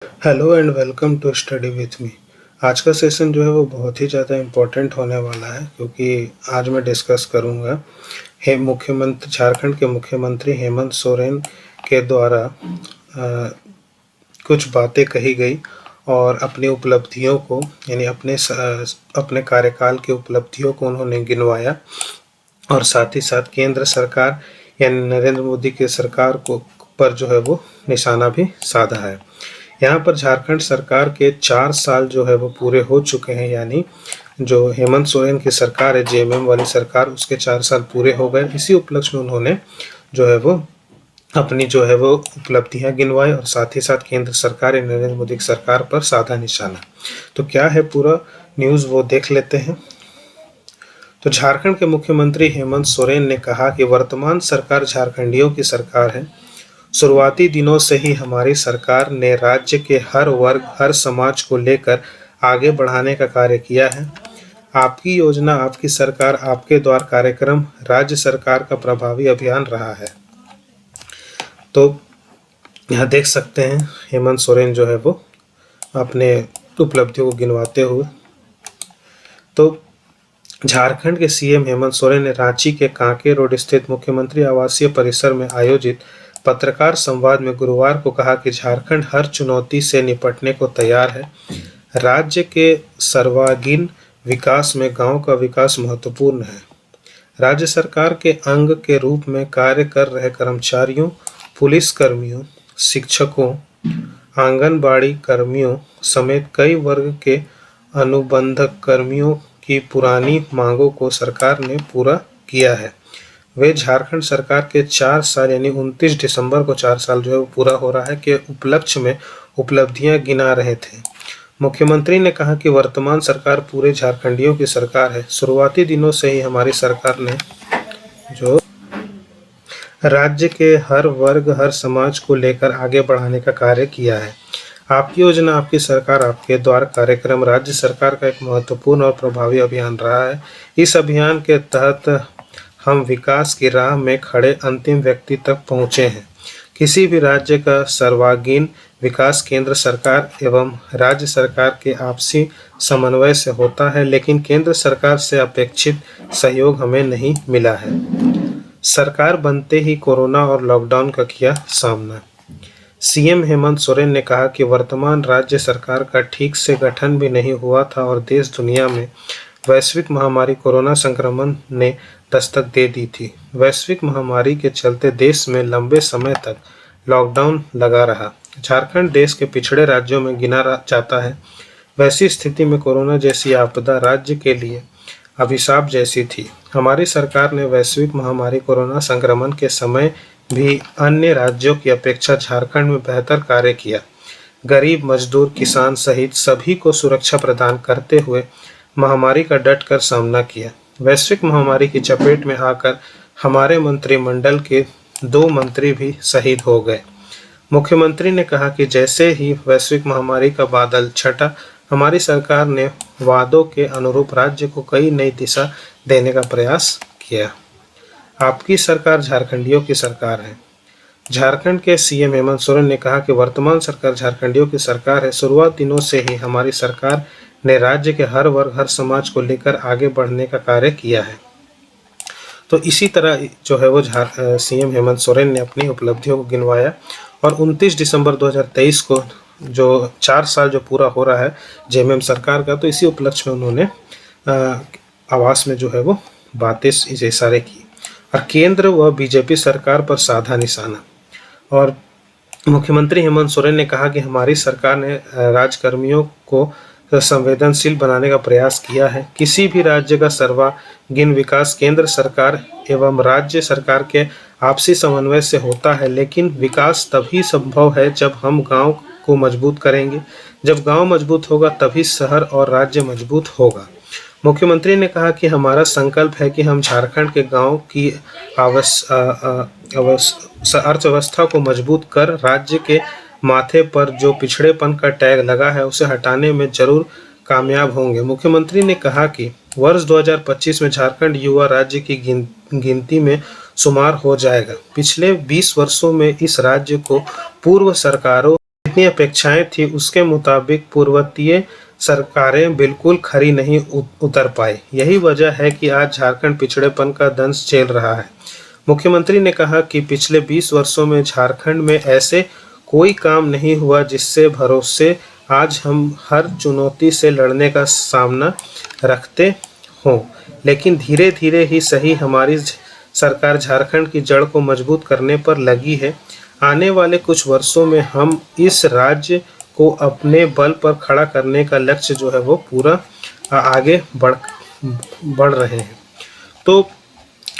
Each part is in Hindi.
Hello and welcome to study with me. आज का सेशन जो है वो बहुत ही ज़्यादा इम्पोर्टेंट होने वाला है, क्योंकि आज मैं डिस्कस करूँगा मुख्यमंत्री झारखंड के मुख्यमंत्री हेमंत सोरेन के द्वारा कुछ बातें कही गई और अपनी उपलब्धियों को यानी अपने कार्यकाल की उपलब्धियों को उन्होंने गिनवाया और साथ ही साथ केंद्र सरकार यानी नरेंद्र मोदी की सरकार को पर जो है वो निशाना भी साधा है। यहाँ पर झारखंड सरकार के 4 साल जो है वो पूरे हो चुके हैं, यानी जो हेमंत सोरेन की सरकार है, जेएमएम वाली सरकार, उसके 4 साल पूरे हो गए। इसी उपलक्ष्य में उन्होंने जो है वो अपनी जो है वो उपलब्धियां गिनवाई और साथ ही साथ केंद्र सरकार या नरेंद्र मोदी की सरकार पर साधा निशाना। तो क्या है पूरा न्यूज़ वो देख लेते हैं। तो झारखंड के मुख्यमंत्री हेमंत सोरेन ने कहा कि वर्तमान सरकार झारखंडियों की सरकार है। शुरुआती दिनों से ही हमारी सरकार ने राज्य के हर वर्ग हर समाज को लेकर आगे बढ़ाने का कार्य किया है। आपकी योजना आपकी सरकार आपके द्वार कार्यक्रम राज्य सरकार का प्रभावी अभियान रहा है। तो यहाँ देख सकते हैं हेमंत सोरेन जो है वो अपने उपलब्धियों को गिनवाते हुए। तो झारखंड के सीएम हेमंत सोरेन ने रांची के कांके रोड स्थित मुख्यमंत्री आवासीय परिसर में आयोजित पत्रकार संवाद में गुरुवार को कहा कि झारखंड हर चुनौती से निपटने को तैयार है। राज्य के सर्वांगीण विकास में गांव का विकास महत्वपूर्ण है। राज्य सरकार के अंग के रूप में कार्य कर रहे कर्मचारियों, पुलिस कर्मियों, शिक्षकों, आंगनबाड़ी कर्मियों समेत कई वर्ग के अनुबंध कर्मियों की पुरानी मांगों को सरकार ने पूरा किया है। वे झारखंड सरकार के 4 साल यानी 29 दिसंबर को 4 साल जो है वो पूरा हो रहा है के उपलक्ष्य में उपलब्धियां गिना रहे थे। मुख्यमंत्री ने कहा कि वर्तमान सरकार पूरे झारखंडियों की सरकार है। शुरुआती दिनों से ही हमारी सरकार ने जो राज्य के हर वर्ग हर समाज को लेकर आगे बढ़ाने का कार्य किया है। आपकी योजना आपकी सरकार आपके द्वार कार्यक्रम राज्य सरकार का एक महत्वपूर्ण और प्रभावी अभियान रहा है। इस अभियान के तहत हम विकास की राह में खड़े अंतिम व्यक्ति तक पहुँचे हैं। किसी भी राज्य का सर्वांगीण विकास केंद्र सरकार एवं राज्य सरकार के आपसी समन्वय से होता है, लेकिन केंद्र सरकार से अपेक्षित सहयोग हमें नहीं मिला है। सरकार बनते ही कोरोना और लॉकडाउन का किया सामना। सीएम हेमंत सोरेन ने कहा कि वर्तमान राज्य सरकार का ठीक से गठन भी नहीं हुआ था और देश दुनिया में वैश्विक महामारी कोरोना संक्रमण ने दस्तक दे दी थी। वैश्विक महामारी के चलते देश में लंबे समय तक लॉकडाउन लगा रहा। झारखंड देश के पिछड़े राज्यों में गिना जाता है। वैसी स्थिति में कोरोना जैसी आपदा राज्य के लिए अभिशाप जैसी थी। हमारी सरकार ने वैश्विक महामारी कोरोना संक्रमण के समय भी अन्य राज्यों की अपेक्षा झारखंड में बेहतर कार्य किया। गरीब, मजदूर, किसान सहित सभी को सुरक्षा प्रदान करते हुए महामारी का डटकर सामना किया। वैश्विक महामारी की चपेट में आकर हमारे मंत्रिमंडल के 2 मंत्री भी शहीद हो गए। मुख्यमंत्री ने कहा कि जैसे ही वैश्विक महामारी का बादल छटा, हमारी सरकार ने वादों के अनुरूप राज्य को कई नई दिशा देने का प्रयास किया। आपकी सरकार झारखंडियों की सरकार है। झारखंड के सीएम हेमंत सोरेन ने कहा कि वर्तमान सरकार झारखंडियों की सरकार है। शुरुआत दिनों से ही हमारी सरकार ने राज्य के हर वर्ग हर समाज को लेकर आगे बढ़ने का कार्य किया है। तो इसी तरह जो है वो सीएम हेमंत सोरेन ने अपनी उपलब्धियों को गिनवाया और 29 दिसंबर 2023 को जो 4 साल जो पूरा हो रहा है जेएमएम सरकार का, तो इसी उपलक्ष्य में उन्होंने आवास में जो है वो बातें इसे सारे की और केंद्र व बीजेपी सरकार पर साधा निशाना। और मुख्यमंत्री हेमंत सोरेन ने कहा कि हमारी सरकार ने राजकर्मियों को संवेदनशील बनाने का प्रयास किया है। किसी भी राज्य का सर्वांगीण विकास केंद्र सरकार एवं राज्य सरकार के आपसी समन्वय से होता है, लेकिन विकास तभी संभव है जब हम गांव को मजबूत करेंगे। जब गांव मजबूत होगा तभी शहर और राज्य मजबूत होगा। मुख्यमंत्री ने कहा कि हमारा संकल्प है कि हम झारखंड के गांव की अर्थव्यवस्था को मजबूत कर राज्य के माथे पर जो पिछड़ेपन का टैग लगा है उसे हटाने में जरूर कामयाब होंगे। मुख्यमंत्री ने कहा कि वर्ष 2025 में झारखंड युवा राज्य की गिनती में शुमार हो जाएगा। पिछले 20 वर्षों में इस राज्य को पूर्व सरकारों जितनी अपेक्षाएं थी उसके मुताबिक पूर्ववर्तीय सरकारें बिल्कुल खरी नहीं उतर पाई। यही वजह है कि आज झारखंड पिछड़ेपन का दंश झेल रहा है। मुख्यमंत्री ने कहा कि पिछले 20 वर्षों में झारखंड में ऐसे कोई काम नहीं हुआ जिससे भरोसे आज हम हर चुनौती से लड़ने का सामना रखते हों, लेकिन धीरे धीरे ही सही हमारी सरकार झारखंड की जड़ को मजबूत करने पर लगी है। आने वाले कुछ वर्षों में हम इस राज्य को अपने बल पर खड़ा करने का लक्ष्य जो है वो पूरा आगे बढ़ रहे हैं। तो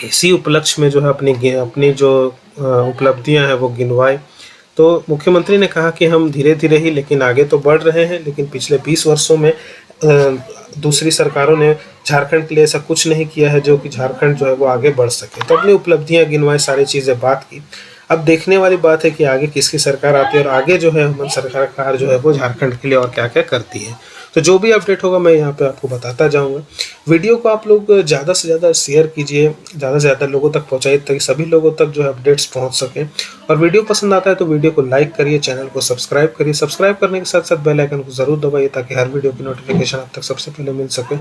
इसी उपलक्ष्य में जो है अपनी जो उपलब्धियां हैं वो गिनवाए। तो मुख्यमंत्री ने कहा कि हम धीरे धीरे ही लेकिन आगे तो बढ़ रहे हैं, लेकिन पिछले 20 वर्षों में दूसरी सरकारों ने झारखंड के लिए ऐसा कुछ नहीं किया है जो कि झारखंड जो है वो आगे बढ़ सके। तो अपनी उपलब्धियां गिनवाई, सारी चीज़ें बात की। अब देखने वाली बात है कि आगे किसकी सरकार आती है और आगे जो है हमारी सरकार जो है वो झारखंड के लिए और क्या क्या करती है। तो जो भी अपडेट होगा मैं यहाँ पे आपको बताता जाऊँगा। वीडियो को आप लोग ज़्यादा से ज़्यादा शेयर कीजिए, ज़्यादा से ज़्यादा लोगों तक पहुँचाइए ताकि सभी लोगों तक जो है अपडेट्स पहुँच सकें। और वीडियो पसंद आता है तो वीडियो को लाइक करिए, चैनल को सब्सक्राइब करिए। सब्सक्राइब करने के साथ साथ बेल आइकन को ज़रूर दबाइए ताकि हर वीडियो की नोटिफिकेशन आप तक सबसे पहले मिल सके।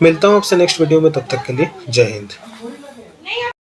मिलता हूँ आपसे नेक्स्ट वीडियो में, तब तक के लिए जय हिंद।